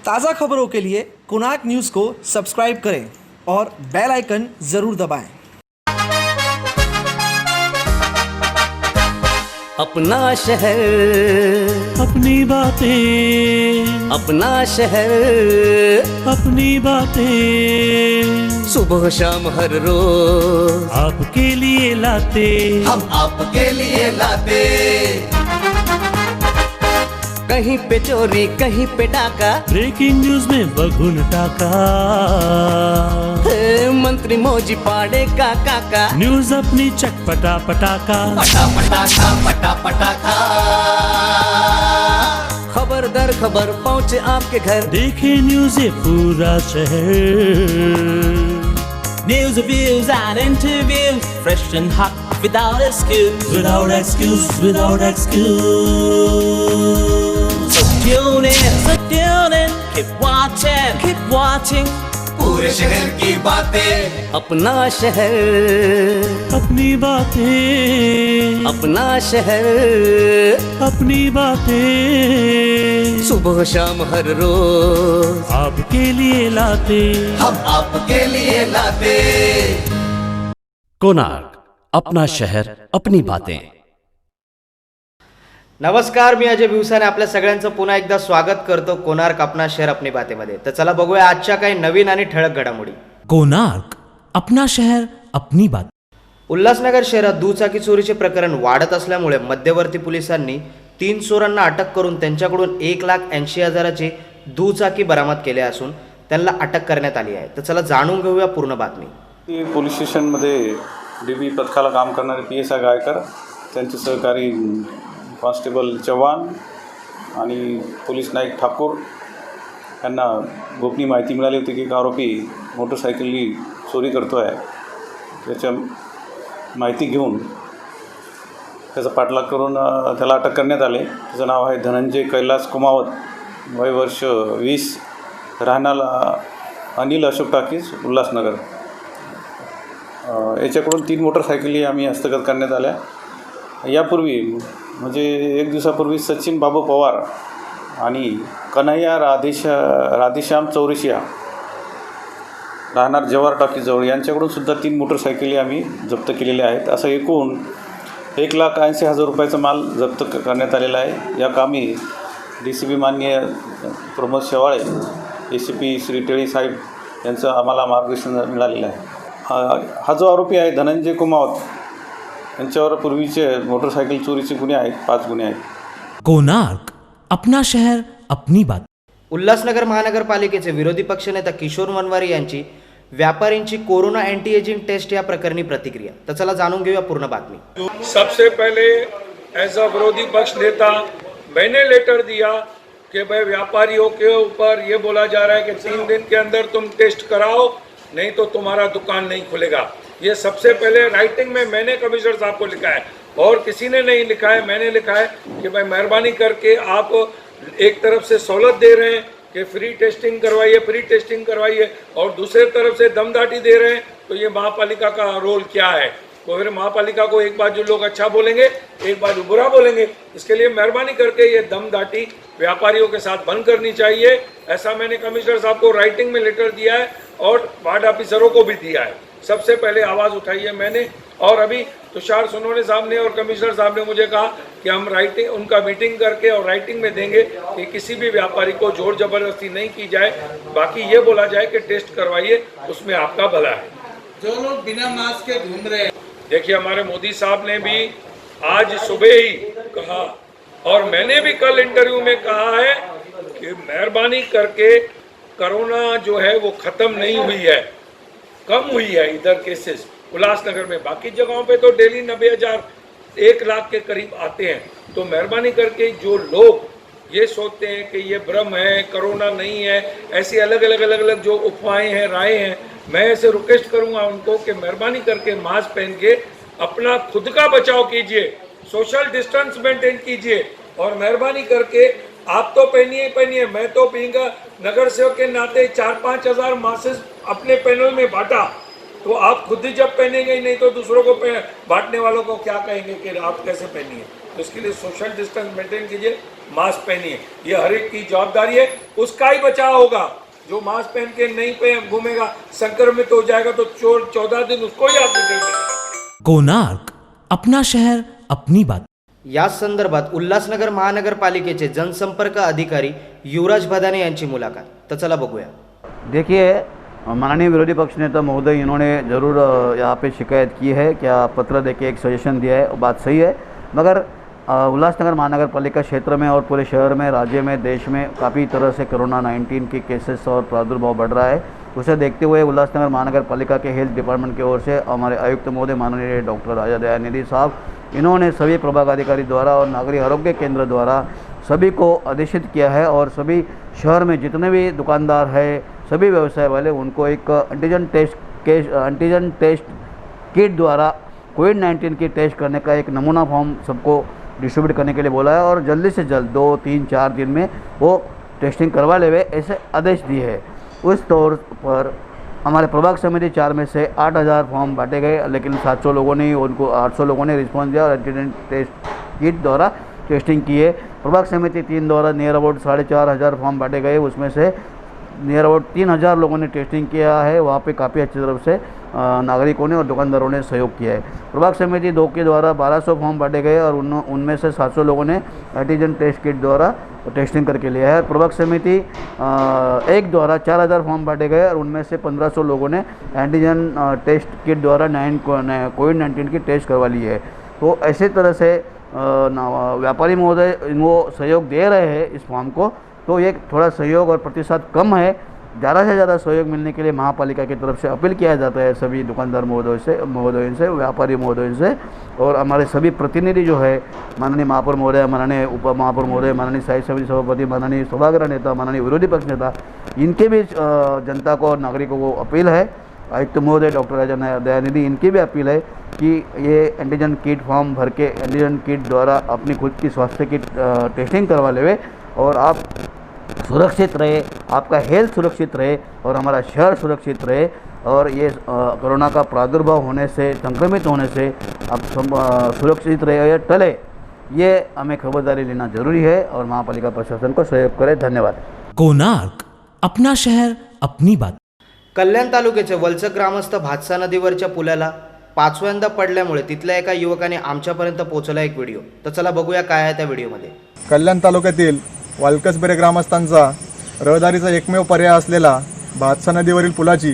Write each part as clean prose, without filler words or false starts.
ताज़ा खबरों के लिए कोणार्क न्यूज़ को सब्सक्राइब करें और बेल आइकन ज़रूर दबाएं। अपना शहर, अपनी बातें, अपना शहर, अपनी बातें, सुबह शाम हर रोज आपके लिए लाते, हम आपके लिए लाते। कहीं पे चोरी, कहीं पे डाका, ब्रेकिंग न्यूज में बघुन टाका, मंत्री मौजी पाड़े का काका, न्यूज अपनी चटपटा पटाका, पटा पटाखा पटा पटाखा। खबर दर खबर पहुँचे आपके घर, देखे न्यूज ये पूरा शहर। News, reviews and interviews, fresh and hot, without excuse. Without excuse, without excuse. So tune in, keep watching. पूरे शहर की बातें, अपना शहर, अपनी बातें, अपना शहर, अपनी बातें, सुबह शाम हर रोज आपके लिए लाते, हम आपके लिए लाते। कोणार्क, अपना शहर अपनी बातें। नमस्कार, मी अजय भिवसाने आपल्या सगळ्यांचं पुन्हा एकदा स्वागत करतो कोणार्क अपना शहर अपनी बातेमध्ये। तर चला बघूया आजच्या काही नवीन आणि ठळक घडामोडी। कोणार्क, अपना शहर अपनी बात। उल्हासनगर शहरात दुचाकी चोरीचे प्रकरण वाढत असल्यामुळे मध्यवर्ती पोलिसांनी 3 चोरांना अटक करून त्यांच्याकडून 1,80,000ची दुचाकी बरामद केली असून त्यांना अटक करण्यात आली आहे। तर चला जाणून घेऊया पूर्ण बातमी। पोलीस स्टेशनमध्ये DB पथकाला काम करणारे PSI गायकर, त्यांचे सहकारी कॉन्स्टेबल चव्हाण आणि पोलीस नाईक ठाकूर यांना गोपनीय माहिती मिळाली होती की एक आरोपी मोटरसायकली चोरी करतो आहे। त्याच्या माहिती घेऊन त्याचा पाठलाग करून त्याला अटक करण्यात आले। त्याचं नाव आहे धनंजय कैलास कुमावत, वय वर्ष 20, राहणार अनिल अशोक टाकीज, उल्हासनगर। याच्याकडून 3 मोटरसायकली आम्ही हस्तगत करण्यात आल्या। यापूर्वी म्हणजे 1 दिवसापूर्वी सचिन बाबू पवार आणि कन्हैया राधेश्याम चौरसिया, राहणार जवाहर टॉकीजवळ, यांच्याकडून सुद्धा 3 मोटरसायकली आम्ही जप्त केलेल्या आहेत। असं एकूण 1,80,000 रुपयाचा माल जप्त करण्यात आलेला आहे। या कामी DCP माननीय प्रमोद शेवाळे, ACP श्री टेळी साहेब यांचं आम्हाला मार्गदर्शन मिळालेलं आहे। हा जो आरोपी आहे धनंजय कुमावत, यांच्यावर पूर्वीचे मोटरसायकल चोरीचे गुन्हे आहेत, 5 गुन्हे आहेत। कोणार्क, अपना शहर अपनी बात। उल्हासनगर महानगरपालिकेचे विरोधी पक्षनेता किशोर मनवारी यांची व्यापारींची कोरोना अँटी एजिंग टेस्ट या प्रकरणी प्रतिक्रिया। तर चला जाणून घेऊया पूर्ण बातमी। सबसे पहले एज अ विरोधी पक्ष नेता मैंने लेटर दिया कि भाई व्यापारियों के ऊपर ये बोला जा रहा है कि 3 दिन के अंदर तुम टेस्ट कराओ, नहीं तो तुम्हारा दुकान नहीं खुलेगा। ये सबसे पहले राइटिंग में मैंने कमिश्नर साहब को लिखा है और किसी ने नहीं लिखा है, मैंने लिखा है कि भाई मेहरबानी करके आप एक तरफ से सहूलत दे रहे हैं कि फ्री टेस्टिंग करवाइए और दूसरे तरफ से दमदाटी दे रहे हैं, तो ये महापालिका का रोल क्या है? तो फिर महापालिका को एक बाजू लोग अच्छा बोलेंगे, एक बाजू बुरा बोलेंगे। इसके लिए मेहरबानी करके ये दमदाटी व्यापारियों के साथ बंद करनी चाहिए। ऐसा मैंने कमिश्नर साहब को राइटिंग में लेटर दिया है और वार्ड ऑफिसरों को भी दिया है। सबसे पहले आवाज़ उठाई है मैंने, और अभी तुषार सोनवणे साहब ने और कमिश्नर साहब ने मुझे कहा कि हम राइटिंग उनका मीटिंग करके और राइटिंग में देंगे कि किसी भी व्यापारी को जोर जबरदस्ती नहीं की जाए, बाकी ये बोला जाए कि टेस्ट करवाइए, उसमें आपका भला है। जो लोग बिना मास्क के घूम रहे हैं, देखिए हमारे मोदी साहब ने भी आज सुबह ही कहा और मैंने भी कल इंटरव्यू में कहा है कि मेहरबानी करके कोरोना जो है वो ख़त्म नहीं हुई है, कम हुई है इधर केसेस उल्लासनगर में। बाकी जगहों पे तो डेली 90,000 1 लाख के करीब आते हैं। तो मेहरबानी करके जो लोग ये सोचते हैं कि ये भ्रम है, कोरोना नहीं है, ऐसी अलग अलग जो अफवाहें हैं, राय हैं, मैं ऐसे रिक्वेस्ट करूंगा उनको कि मेहरबानी करके मास्क पहन के अपना खुद का बचाव कीजिए, सोशल डिस्टेंस मेंटेन कीजिए और मेहरबानी करके आप तो पहनिए, मैं तो पीऊँगा। नगर सेवक के नाते 4-5 हज़ार मास्क अपने पैनल में बांटा, तो आप खुद ही जब पहनेंगे ही नहीं तो दूसरों को बांटने वालों को क्या कहेंगे कि आप कैसे पहनिए। तो इसके लिए सोशल डिस्टेंस मेंटेन कीजिए मास्क पहनिए। ये हर एक की जवाबदारी है, उसका ही बचाव होगा। जो मास्क पहन के नहीं पहन घूमेगा संक्रमित हो जाएगा तो 14 दिन उसको ही आदमी देंगे। कोणार्क, अपना शहर अपनी बात। याच संदर्भात उल्हासनगर महानगरपालिकेचे जनसंपर्क अधिकारी युवराज भदाने यांची मुलाखत। तर चला बघूया। देखिए, माननीय विरोधी पक्ष नेता महोदय इन्होंने ज़रूर यहाँ पे शिकायत की है, क्या पत्र देके एक सजेशन दिया है, बात सही है। मगर उल्लासनगर महानगर पालिका क्षेत्र में और पूरे शहर में, राज्य में, देश में काफ़ी तरह से कोरोना 19 के केसेस और प्रादुर्भाव बढ़ रहा है। उसे देखते हुए उल्लासनगर महानगर पालिका के हेल्थ डिपार्टमेंट की ओर से हमारे आयुक्त महोदय माननीय डॉक्टर राजा दयानिधि साहब, इन्होंने सभी प्रभागाधिकारी द्वारा और नागरिक आरोग्य केंद्र द्वारा सभी को आदेशित किया है और सभी शहर में जितने भी दुकानदार हैं, सभी व्यवसाय वाले, उनको एक एंटीजन टेस्ट किट द्वारा कोविड-19 की टेस्ट करने का एक नमूना फॉर्म सबको डिस्ट्रीब्यूट करने के लिए बोला है और जल्दी से जल्द 2, 3, 4 दिन में वो टेस्टिंग करवा लेवे ऐसे आदेश दिए हैं। उस तौर पर हमारे प्रभाग समिति 4 में से 8000 फॉर्म बांटे गए, लेकिन 700 लोगों ने उनको 800 लोगों ने रिस्पॉन्स दिया और एंटीजन टेस्ट किट द्वारा टेस्टिंग किए। प्रभाग समिति 3 द्वारा नियर अबाउट 4500 फॉर्म बांटे गए, उसमें से नियर अबाउट 3000 लोगों ने टेस्टिंग किया है। वहाँ पे काफ़ी अच्छी तरफ से नागरिकों ने और दुकानदारों ने सहयोग किया है। प्रभाग समिति 2 के द्वारा 1200 फॉर्म बांटे गए और उनमें से 700 लोगों ने एंटीजन टेस्ट किट द्वारा टेस्टिंग करके लिया है। प्रभाग समिति 1 द्वारा 4000 फॉर्म बांटे गए और उनमें से 1500 लोगों ने एंटीजन टेस्ट किट द्वारा कोविड-19 की टेस्ट करवा ली है। तो ऐसे तरह से व्यापारी महोदय इनको सहयोग दे रहे हैं इस फॉर्म को, तो ये थोड़ा सहयोग और प्रतिशत कम है। ज़्यादा से ज़्यादा सहयोग मिलने के लिए महापालिका की तरफ से अपील किया जाता है सभी दुकानदार महोदयों से, व्यापारी महोदयों से, और हमारे सभी प्रतिनिधि जो है, माननीय महापौर महोदय, माननीय उप महापौर महोदय, माननीय स्थायी समिति सभापति, माननीय सभागृह नेता, माननीय विरोधी पक्ष नेता, इनके भी जनता को और नागरिकों को अपील है। आयुक्त महोदय डॉक्टर राजा दयानिधि, इनकी भी अपील है कि ये एंटीजन किट फॉर्म भर के एंटीजन किट द्वारा अपनी खुद की स्वास्थ्य की टेस्टिंग करवा लेवे और आप सुरक्षित रहे, आपका हेल्थ सुरक्षित रहे और हमारा शहर सुरक्षित रहे और ये कोरोना का प्रादुर्भाव होने से, संक्रमित होने से आप सुरक्षित रहे या टले, ये हमें खबरदारी लेना जरूरी है और महापालिका प्रशासन को सहयोग करें। धन्यवाद। कोणार्क, अपना शहर अपनी बात। कल्याण तालुक्याचे वलचक ग्रामस्थ भातसा नदीवरच्या पुलाला 5व्यांदा पडल्यामुळे तिथल्या एका युवकाने आमच्यापर्यंत पोहोचवला एक व्हिडिओ। तर चला बघूया काय आहे त्या व्हिडिओमध्ये। कल्याण तालुक्यातील वालकसबेरे ग्रामस्थांचा रहदारीचा एकमेव पर्याय असलेला भातसा नदीवरील पुलाची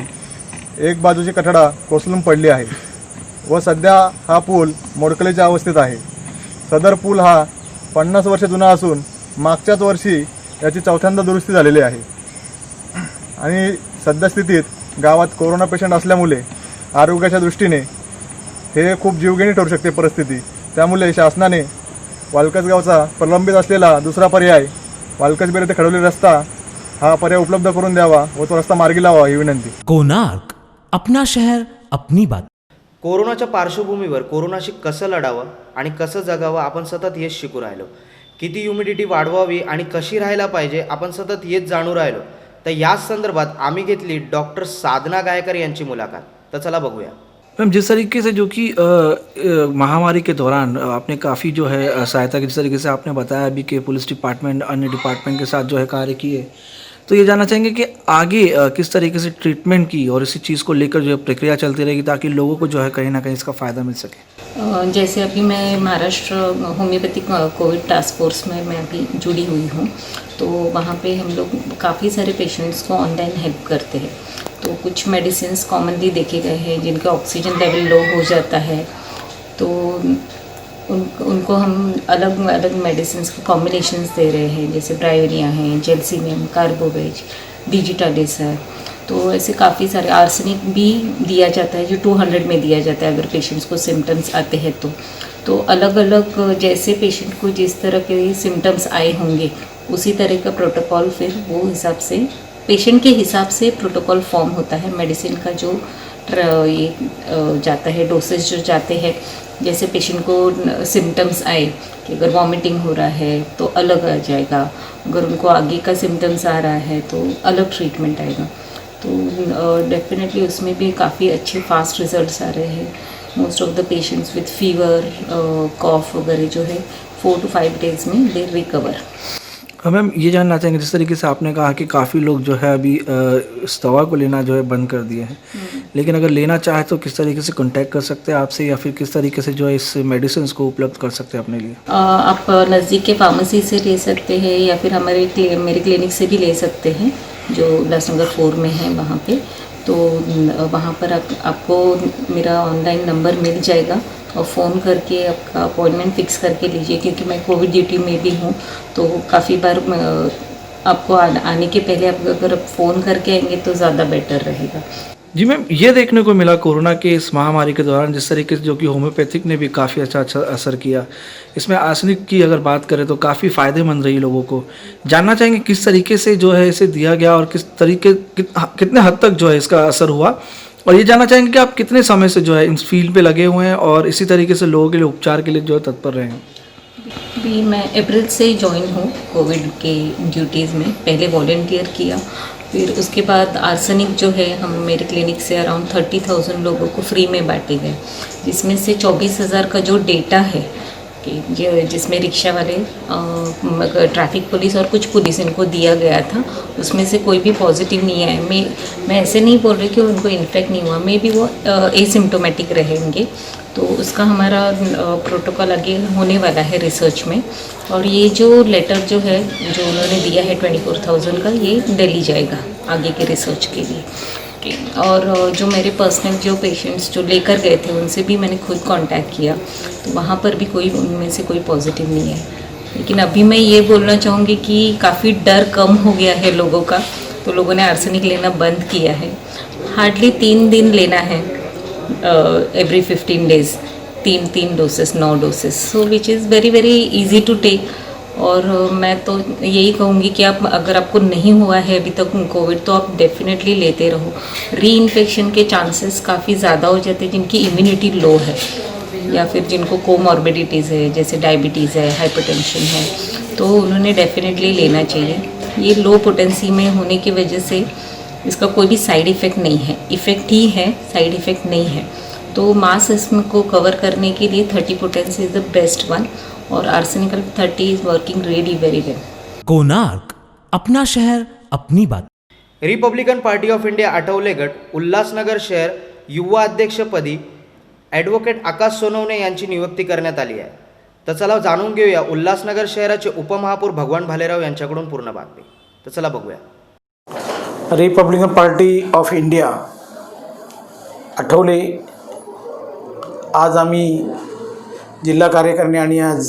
एक बाजूची कठडा कोसळून पडली आहे व सध्या हा पूल मोडकळीच्या अवस्थेत आहे। सदर पूल हा 50 वर्ष जुना असून मागच्याच वर्षी याची 4थ्यांदा दुरुस्ती झालेली आहे आणि सद्यस्थितीत गावात कोरोना पेशंट असल्यामुळे आरोग्याच्या दृष्टीने हे खूप जीवघेणी ठरू शकते परिस्थिती। त्यामुळे शासनाने वालकसगावचा प्रलंबित असलेला दुसरा पर्याय वालकसबेरे ते खडवली रस्ता हा पर्याय उपलब्ध करून द्यावा व तो रस्ता मार्गी लावा ही विनंती। कोणार्क, अपना शहर अपनी बात। कोरोनाच्या पार्श्वभूमीवर कोरोनाशी कसं लढावं आणि कसं जगावं आपण सतत हेच शिकू राहिलो। किती ह्युमिडिटी वाढवावी आणि कशी राहायला पाहिजे आपण सतत हेच जाणू राहिलो। तर याच संदर्भात आम्ही घेतली डॉक्टर साधना गायकर यांची मुलाखत। तर चला बघूया। मैम, जिस तरीके से जो कि महामारी के दौरान आपने काफ़ी जो है सहायता की, जिस तरीके से आपने बताया अभी कि पुलिस डिपार्टमेंट अन्य डिपार्टमेंट के साथ जो है कार्य किए, तो ये जानना चाहेंगे कि आगे किस तरीके से ट्रीटमेंट की और इसी चीज़ को लेकर जो है प्रक्रिया चलती रहेगी ताकि लोगों को जो है कहीं ना कहीं इसका फ़ायदा मिल सके। जैसे अभी मैं Maharashtra homeopathic Covid task force में मैं अभी जुड़ी हुई हूँ, तो वहाँ पे हम लोग काफ़ी सारे पेशेंट्स को ऑनलाइन हेल्प करते हैं। तो कुछ मेडिसिन्स कॉमनली देखे गए हैं जिनका ऑक्सीजन लेवल लो हो जाता है, तो उनको हम अलग अलग मेडिसिन्स के कॉम्बिनेशंस दे रहे हैं, जैसे ब्रायोनिया है, जेल्सिनियम, कार्बोवेज, डिजिटालिस है। तो ऐसे काफ़ी सारे, आर्सेनिक भी दिया जाता है जो 200 में दिया जाता है अगर पेशेंट्स को सिम्टम्स आते हैं तो अलग अलग जैसे पेशेंट को जिस तरह के सिम्टम्स आए होंगे उसी तरह का प्रोटोकॉल फिर वो हिसाब से पेशेंट के हिसाब से प्रोटोकॉल फॉर्म होता है। मेडिसिन का जो ये जाता है, डोसेज जो जाते हैं, जैसे पेशेंट को सिम्टम्स आए कि अगर वॉमिटिंग हो रहा है तो अलग आ जाएगा, अगर उनको आगे का सिम्टम्स आ रहा है तो अलग ट्रीटमेंट आएगा। तो डेफिनेटली उसमें भी काफ़ी अच्छे फास्ट रिजल्ट्स आ रहे हैं। Most of the patients with fever, cough वगैरह जो है 4 to 5 days में दे रिकवर। मैम ये जानना चाहेंगे, जिस तरीके से आपने कहा कि काफ़ी लोग जो है अभी इस दवा को लेना जो है बंद कर दिए हैं, लेकिन अगर लेना चाहे तो किस तरीके से कांटेक्ट कर सकते हैं आपसे, या फिर किस तरीके से जो है इस मेडिसिन को उपलब्ध कर सकते हैं अपने लिए? आप नज़दीक के फार्मेसी से ले सकते हैं या फिर मेरे क्लिनिक से भी ले सकते हैं जो उल्लासनगर 4 में है वहाँ पे। तो वहाँ पर आपको मेरा ऑनलाइन नंबर मिल जाएगा और फ़ोन करके आपका अपॉइंटमेंट फ़िक्स करके लीजिए, क्योंकि मैं कोविड ड्यूटी में भी हूँ तो काफ़ी बार आपको आने के पहले आप अगर फ़ोन करके आएंगे तो ज़्यादा बेटर रहेगा। जी मैम, ये देखने को मिला कोरोना के इस महामारी के दौरान जिस तरीके से जो कि होम्योपैथिक ने भी काफ़ी अच्छा असर किया, इसमें आर्सेनिक की अगर बात करें तो काफ़ी फ़ायदेमंद रही लोगों को। जानना चाहेंगे किस तरीके से जो है इसे दिया गया और किस तरीके कितने हद तक जो है इसका असर हुआ, और ये जानना चाहेंगे कि आप कितने समय से जो है इस फील्ड पे लगे हुए हैं और इसी तरीके से लोगों के लिए उपचार के लिए जो है तत्पर रहे हैं? भी मैं अप्रैल से ही ज्वाइन हूँ कोविड के ड्यूटीज़ में। पहले वॉलंटियर किया, फिर उसके बाद आर्सेनिक जो है हम मेरे क्लिनिक से अराउंड 30,000 लोगों को फ्री में बांटे गए, जिसमें से 24,000 का जो डेटा है कि जिसमें रिक्शा वाले, ट्रैफिक पुलिस और कुछ पुलिस इनको दिया गया था, उसमें से कोई भी पॉजिटिव नहीं आया। मैं ऐसे नहीं बोल रही कि उनको इन्फेक्ट नहीं हुआ, मे भी वो एसिम्टोमेटिक रहेंगे। तो उसका हमारा प्रोटोकॉल आगे होने वाला है रिसर्च में। और ये जो लेटर जो है जो उन्होंने दिया है 24,000 का, ये दिल्ली जाएगा आगे के रिसर्च के लिए। और जो मेरे पर्सनल जो पेशेंट्स जो लेकर गए थे उनसे भी मैंने खुद कांटेक्ट किया, तो वहाँ पर भी कोई उनमें से कोई पॉजिटिव नहीं है। लेकिन अभी मैं ये बोलना चाहूँगी कि काफ़ी डर कम हो गया है लोगों का, तो लोगों ने आर्सेनिक लेना बंद किया है। हार्डली 3 दिन लेना है every 15 days, 3 doses, 9 doses, so which is very very easy to take. और मैं तो यही कहूँगी कि आप अगर आपको नहीं हुआ है अभी तक कोविड, तो आप डेफिनेटली लेते रहो। री इन्फेक्शन के चांसेस काफ़ी ज़्यादा हो जाते हैं जिनकी इम्यूनिटी लो है या फिर जिनको कोमॉर्बिडिटीज़ है, जैसे डायबिटीज़ है, हाइपरटेंशन है, तो उन्होंने डेफिनेटली लेना चाहिए। ये लो पोटेंसी में होने की वजह से इसका कोई भी साइड इफ़ेक्ट नहीं है, इफ़ेक्ट ही है, साइड इफ़ेक्ट नहीं है। तो मास इसको कवर करने के लिए 30 potency is the best one, और arsenical 30 is working really very well. Konark, अपना शहर अपनी बात। Republican Party of India Athawale गट उल्हासनगर शहर युवा अध्यक्षपदी ॲडव्होकेट आकाश सोनवणे यांची नियुक्ती करण्यात आली आहे। तर चला जाणून घेऊया उल्हासनगर शहराचे उपमहापौर भगवान भालेराव यांच्याकडून पूर्ण बातमी। तर चला बघूया। Republican Party of India Athawale, आज आम्ही जिल्हा कार्यकारिणी आणि आज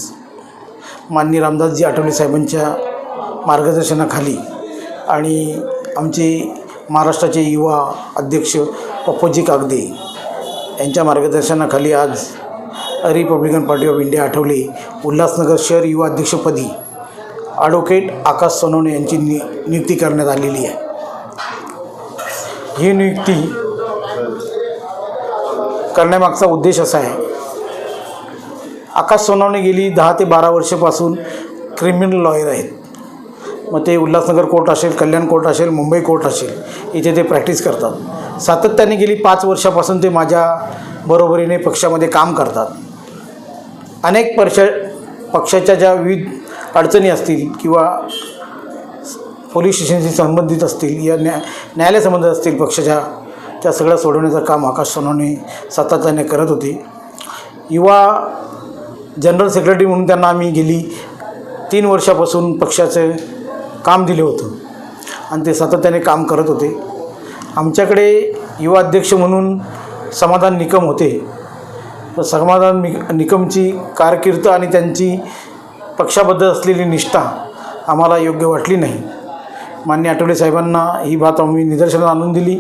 माननीय रामदासजी आठवले साहेबांच्या मार्गदर्शनाखाली आणि आमचे महाराष्ट्राचे युवा अध्यक्ष पप्पूजी कागदे यांच्या मार्गदर्शनाखाली आज Republican Party of India Athawale Ulhasnagar शहर युवा अध्यक्षपदी ॲडव्होकेट आकाश सोनवणे यांची नियुक्ती करण्यात आलेली आहे। ही नियुक्ती करण्यामागचा उद्देश असा आहे, आकाश सोनवणे गेली 10 ते 12 वर्षापासून क्रिमिनल लॉयर आहेत। मग ते उल्हासनगर कोर्ट असेल, कल्याण कोर्ट असेल, मुंबई कोर्ट असेल, इथे ते प्रॅक्टिस करतात। सातत्याने गेली 5 वर्षापासून ते माझ्या बरोबरीने पक्षामध्ये काम करतात। अनेक पक्षाच्या ज्या विविध अडचणी असतील किंवा पोलीस स्टेशनशी संबंधित असतील या न्यायालय संबंधित असतील पक्षाच्या, त्या सगळ्या सोडवण्याचं काम आकाश सोनवणे सातत्याने करत होते। युवा जनरल सेक्रेटरी म्हणून त्यांना आम्ही गेली 3 वर्षापासून पक्षाचं काम दिलं होतं आणि ते सातत्याने काम करत होते। आमच्याकडे युवा अध्यक्ष म्हणून समाधान निकम होते, तर समाधान निकमची कारकीर्द आणि त्यांची पक्षाबद्दल असलेली निष्ठा आम्हाला योग्य वाटली नाही। माननीय आठवले साहेबांना ही बात आम्ही निदर्शनास आणून दिली।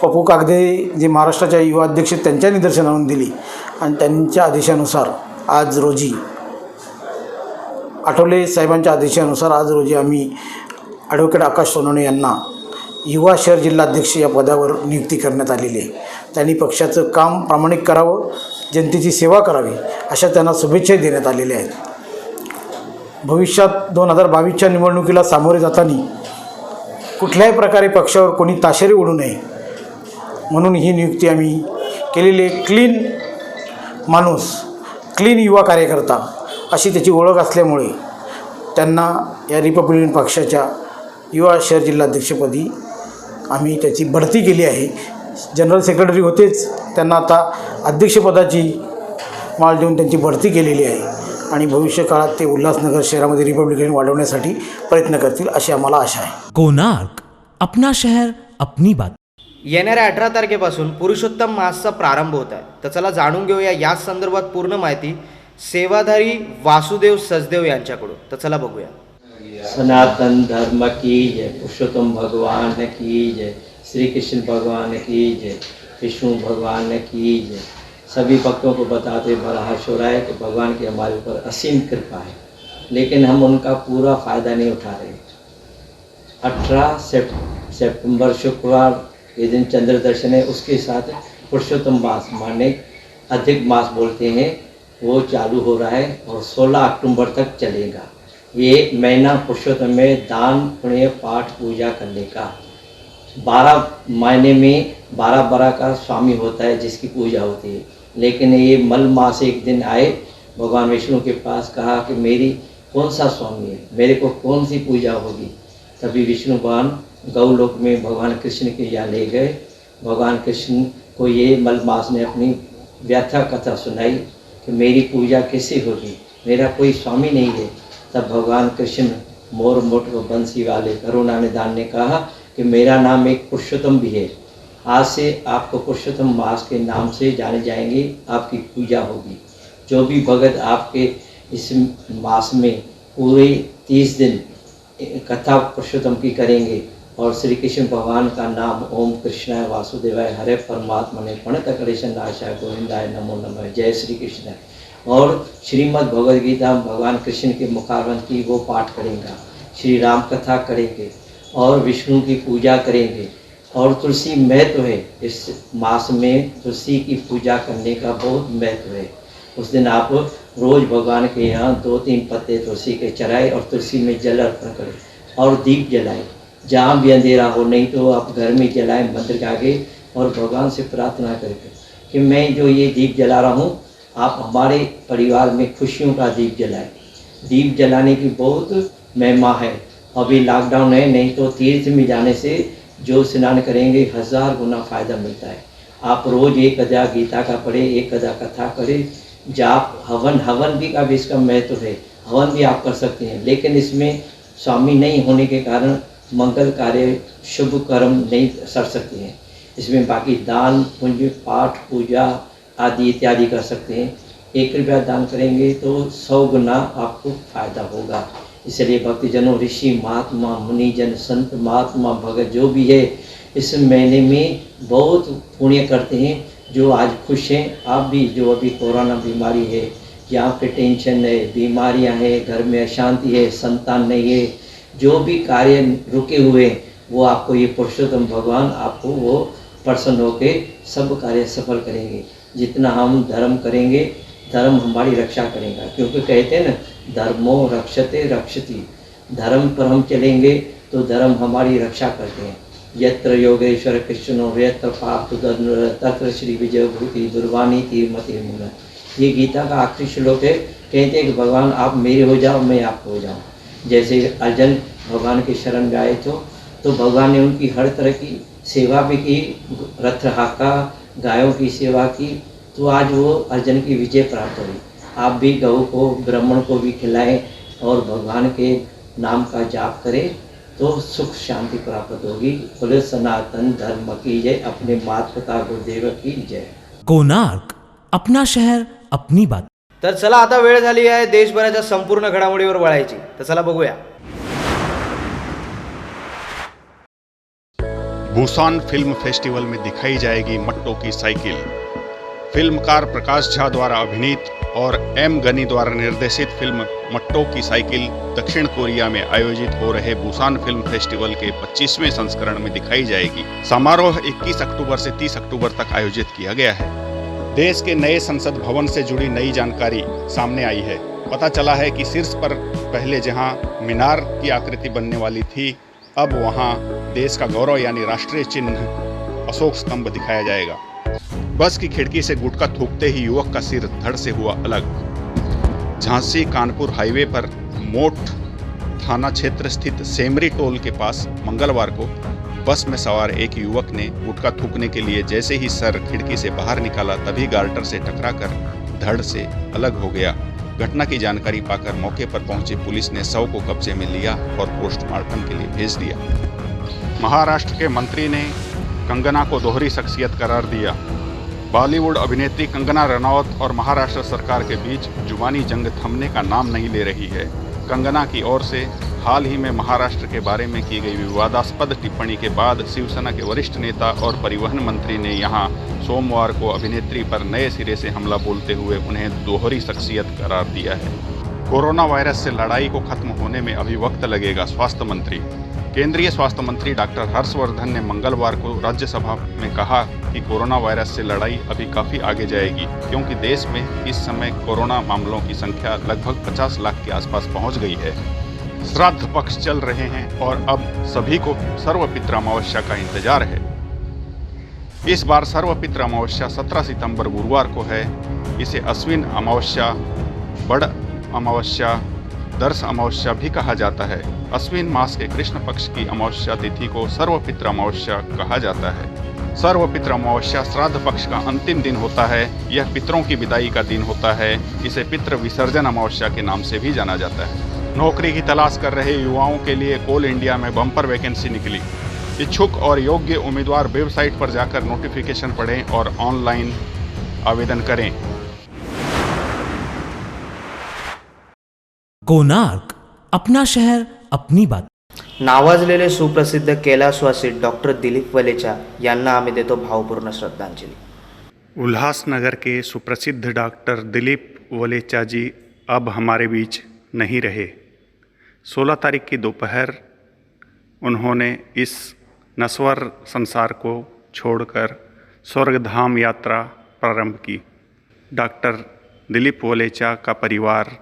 पप्पू कागदे जे महाराष्ट्राच्या युवा अध्यक्ष त्यांच्या निदर्शनास आणून दिली आणि त्यांच्या आदेशानुसार आज रोजी आठवले साहेबांच्या आदेशानुसार आज रोजी आम्ही ॲडव्होकेट आकाश सोनवणे यांना युवा शहर जिल्हाध्यक्ष या पदावर नियुक्ती करण्यात आलेली आहे। त्यांनी पक्षाचं काम प्रामाणिक करावं, जनतेची सेवा करावी, अशा त्यांना शुभेच्छा देण्यात आलेल्या आहेत। भविष्यात 2022च्या निवडणुकीला सामोरे जाताना कुठल्याही प्रकारे पक्षावर कोणी ताशेरे ओढू नये म्हणून ही नियुक्ती आम्ही केलेली आहे। क्लीन माणूस, क्लीन युवा कार्यकर्ता अशी त्याची ओळख असल्यामुळे त्यांना या रिपब्लिकन पक्षाच्या युवा शहर जिल्हाध्यक्षपदी आम्ही त्याची बढती केली आहे. जनरल सेक्रेटरी होतेच, त्यांना आता अध्यक्षपदाची माळ देऊन त्यांची बढती केलेली आहे आणि भविष्य काळात ते उल्हासनगर शहरामध्ये रिपब्लिकन वाढवण्यासाठी प्रयत्न करतील अशी आम्हाला आशा आहे. कोणार्क अपना शहर अपनी बात. येणाऱ्या 18 तारखेपासून पुरुषोत्तम मासचा प्रारंभ होत आहे. तर चला जाणून घेऊया याच संदर्भात पूर्ण माहिती सेवाधारी वासुदेव सचदेव यांच्याकडून. तर चला बघूया. सनातन धर्म की जय, पुरुषोत्तम भगवान की जय, श्री कृष्ण भगवान की जय, विष्णु भगवान की जय. सभी भक्तों को बताते बड़ा हर्ष हो रहा है कि भगवान की हमारे ऊपर असीम कृपा है, लेकिन हम उनका पूरा फ़ायदा नहीं उठा रहे. 18 सितंबर शुक्रवार के दिन चंद्र दर्शन है, उसके साथ पुरुषोत्तम मास माने अधिक मास बोलते हैं वो चालू हो रहा है और 16 अक्टूबर तक चलेगा. ये महीना पुरुषोत्तम में दान पुण्य पाठ पूजा करने का. 12 महीने में 12 का स्वामी होता है जिसकी पूजा होती है, लेकिन ये मल मास एक दिन आए भगवान विष्णु के पास, कहा कि मेरी कौन सा स्वामी है, मेरे को कौन सी पूजा होगी. तभी विष्णु भगवान गौलोक में भगवान कृष्ण के यहाँ ले गए. भगवान कृष्ण को ये मल मास ने अपनी व्यथा कथा सुनाई कि मेरी पूजा कैसे होगी, मेरा कोई स्वामी नहीं है. तब भगवान कृष्ण मोर मोट व बंसी वाले करुणा निधान ने कहा कि मेरा नाम एक पुरुषोत्तम भी है, आज से आपको पुरुषोत्तम मास के नाम से जाने जाएंगे, आपकी पूजा होगी. जो भी भगत आपके इस मास में पूरे 30 दिन कथा पुरुषोत्तम की करेंगे और श्री कृष्ण भगवान का नाम ओम कृष्णाय वासुदेवाय हरे परमात्मा ने प्रणत कलेशन नाशाय गोविंदाय नमो नमः, जय श्री कृष्ण. और श्रीमद् भगवद गीता भगवान कृष्ण के मुखारबंद की वो पाठ करेंगे, श्री राम कथा करेंगे और विष्णु की पूजा करेंगे. और तुलसी महत्व है, इस मास में तुलसी की पूजा करने का बहुत महत्व है. उस दिन आप रोज़ भगवान के यहाँ 2-3 पत्ते तुलसी के चढ़ाए और तुलसी में जल अर्पण करें और दीप जलाएं. जहाँ भी अंधेरा हो, नहीं तो आप घर में जलाएं मंदिर के आगे और भगवान से प्रार्थना करें कि मैं जो ये दीप जला रहा हूँ, आप हमारे परिवार में खुशियों का दीप जलाएं. दीप जलाने की बहुत महिमा है. अभी लॉकडाउन है, नहीं तो तीर्थ में जाने से जो स्नान करेंगे 1000 गुना फ़ायदा मिलता है. आप रोज़ 1 अध्याय गीता का पढ़े, 1 अध्याय कथा करें, जाप हवन भी का भी इसका महत्व है. हवन भी आप कर सकते हैं, लेकिन इसमें स्वामी नहीं होने के कारण मंगल कार्य शुभ कर्म नहीं कर सकते हैं. इसमें बाकी दान पुण्य पाठ पूजा आदि इत्यादि कर सकते हैं. 1 रुपया दान करेंगे तो 100 गुना आपको फ़ायदा होगा. इसलिए भक्तजनों, ऋषि महात्मा मुनिजन संत महात्मा भगत जो भी है इस महीने में बहुत पुण्य करते हैं. जो आज खुश हैं, आप भी जो अभी कोरोना बीमारी है, यहाँ पे टेंशन है, बीमारियाँ हैं, घर में अशांति है, संतान नहीं है, जो भी कार्य रुके हुए हैं वो आपको ये पुरुषोत्तम भगवान आपको वो प्रसन्न होके सब कार्य सफल करेंगे. जितना हम धर्म करेंगे, धर्म हमारी रक्षा करेगा. क्योंकि कहते हैं ना, धर्मो रक्षते रक्षति. धर्म पर हम चलेंगे तो धर्म हमारी रक्षा करते हैं. यत्र योगेश्वर कृष्णो यत्र पार्थो तत्र श्री विजय भूति दुर्वाणी तीर्मति मूल. ये गीता का आखिरी श्लोक है. कहते हैं कि भगवान आप मेरे हो जाओ, मैं आपको हो जाऊँ. जैसे अर्जुन भगवान के शरण में आए तो भगवान ने उनकी हर तरह की सेवा भी की, रथ हाका, गायों की सेवा की, तो आज वो अर्जुन की विजय प्राप्त हुई. आप भी गऊ को ब्राह्मण को भी खिलाएं और भगवान के नाम का जाप करें तो सुख शांति प्राप्त होगी. बोले सनातन धर्म की जय, अपने माता पिता गुरुदेव की जय. कोणार्क अपना शहर अपनी बात. तर चला आता वेळ झाली आहे देशभराच्या संपूर्ण घडामोडीवर वळायची. तर चला बघूया. बुसान फिल्म फेस्टिवल में दिखाई जाएगी मट्टो की साइकिल. फिल्मकार प्रकाश झा द्वारा अभिनीत और एम गनी द्वारा निर्देशित फिल्म मट्टो की साइकिल दक्षिण कोरिया में आयोजित हो रहे बुसान फिल्म फेस्टिवल के 25वें संस्करण में दिखाई जाएगी. समारोह 21 अक्टूबर से 30 अक्टूबर तक आयोजित किया गया है. देश के नए संसद भवन से जुड़ी नई जानकारी सामने आई है. पता चला है कि शीर्ष पर पहले जहां मीनार की आकृति बनने वाली थी, अब वहां देश का गौरव यानी राष्ट्रीय चिन्ह अशोक स्तंभ दिखाया जाएगा. बस की खिड़की से गुटखा थूकते ही युवक का सिर धड़ से हुआ अलग. झांसी कानपुर हाईवे पर मोट थाना क्षेत्र स्थित सेमरी टोल के पास मंगलवार को बस में सवार एक युवक ने गुटखा थूकने के लिए जैसे ही सर खिड़की से बाहर निकाला तभी गार्टर से टकराकर धड़ से अलग हो गया। घटना की जानकारी पाकर मौके पर पहुंची पुलिस ने शव को कब्जे में लिया और पोस्टमार्टम के लिए भेज दिया। महाराष्ट्र के मंत्री ने कंगना को दोहरी शख्सियत करार दिया। बॉलीवुड अभिनेत्री कंगना रनौत और महाराष्ट्र सरकार के बीच जुबानी जंग थमने का नाम नहीं ले रही है। कंगना की ओर से हाल ही में महाराष्ट्र के बारे में की गई विवादास्पद टिप्पणी के बाद शिवसेना के वरिष्ठ नेता और परिवहन मंत्री ने यहां सोमवार को अभिनेत्री पर नए सिरे से हमला बोलते हुए उन्हें दोहरी शख्सियत करार दिया है। कोरोना वायरस से लड़ाई को खत्म होने में अभी वक्त लगेगा, स्वास्थ्य मंत्री। केंद्रीय स्वास्थ्य मंत्री डॉक्टर हर्षवर्धन ने मंगलवार को राज्यसभा में कहा कि कोरोना वायरस से लड़ाई अभी काफ़ी आगे जाएगी, क्योंकि देश में इस समय कोरोना मामलों की संख्या लगभग 50 लाख के आसपास पहुंच गई है। श्राद्ध पक्ष चल रहे हैं और अब सभी को सर्वपितृ अमावस्या का इंतजार है। इस बार सर्वपितृ अमावस्या 17 सितंबर गुरुवार को है। इसे अश्विन अमावस्या, बड़ अमावस्या, दर्श अमावस्या भी कहा जाता है। अश्विन मास के कृष्ण पक्ष की अमावस्या तिथि को सर्वपितृ अमावस्या कहा जाता है। सर्वपितृ अमावस्या श्राद्ध पक्ष का अंतिम दिन होता है। यह पितरों की विदाई का दिन होता है। इसे पितृ विसर्जन अमावस्या के नाम से भी जाना जाता है। नौकरी की तलाश कर रहे युवाओं के लिए कोल इंडिया में बम्पर वैकेंसी निकली। इच्छुक और योग्य उम्मीदवार वेबसाइट पर जाकर नोटिफिकेशन पढ़ें और ऑनलाइन आवेदन करें। कोणार्क, अपना शहर अपनी बात। नावाजलेले सुप्रसिद्ध कैलासवासी डॉक्टर दिलीप वलेचा यांना आम्ही देतो भावपूर्ण श्रद्धांजली। उल्लासनगर के सुप्रसिद्ध डॉक्टर दिलीप वलेचा जी अब हमारे बीच नहीं रहे। 16 तारीख की दोपहर उन्होंने इस नश्वर संसार को छोड़कर स्वर्गधाम यात्रा प्रारंभ की। डॉक्टर दिलीप वलेचा का परिवार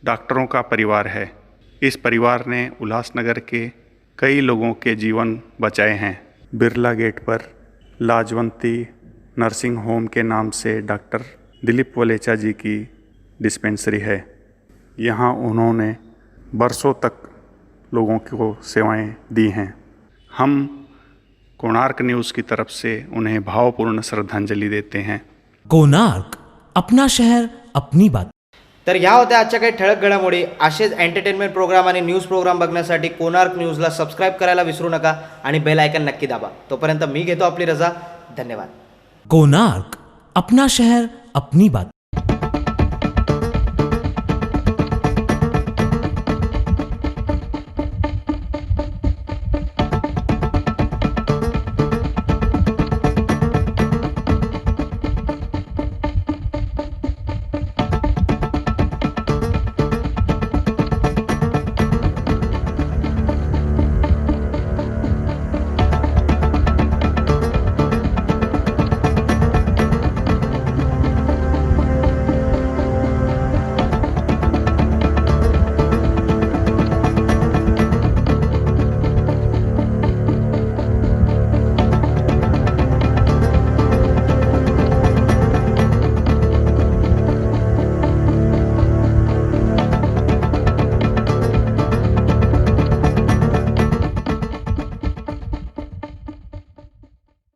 डॉक्टरों का परिवार है। इस परिवार ने उल्लासनगर के कई लोगों के जीवन बचाए हैं। बिरला गेट पर लाजवंती नर्सिंग होम के नाम से डॉक्टर दिलीप वलेचा जी की डिस्पेंसरी है। यहाँ उन्होंने बरसों तक लोगों को सेवाएं दी हैं। हम कोणार्क न्यूज़ की तरफ से उन्हें भावपूर्ण श्रद्धांजली देते हैं। कोणार्क, अपना शहर अपनी बात। तर ह्या होत्या आजच्या काही ठळक घडामोडी। असेच एंटरटेनमेंट प्रोग्राम आणि न्यूज प्रोग्राम बघण्यासाठी कोणार्क न्यूजला सबस्क्राईब करायला विसरू नका आणि बेल आयकन नक्की दाबा। तोपर्यंत मी घेतो आपली रजा। धन्यवाद। कोणार्क, अपना शहर अपनी बात।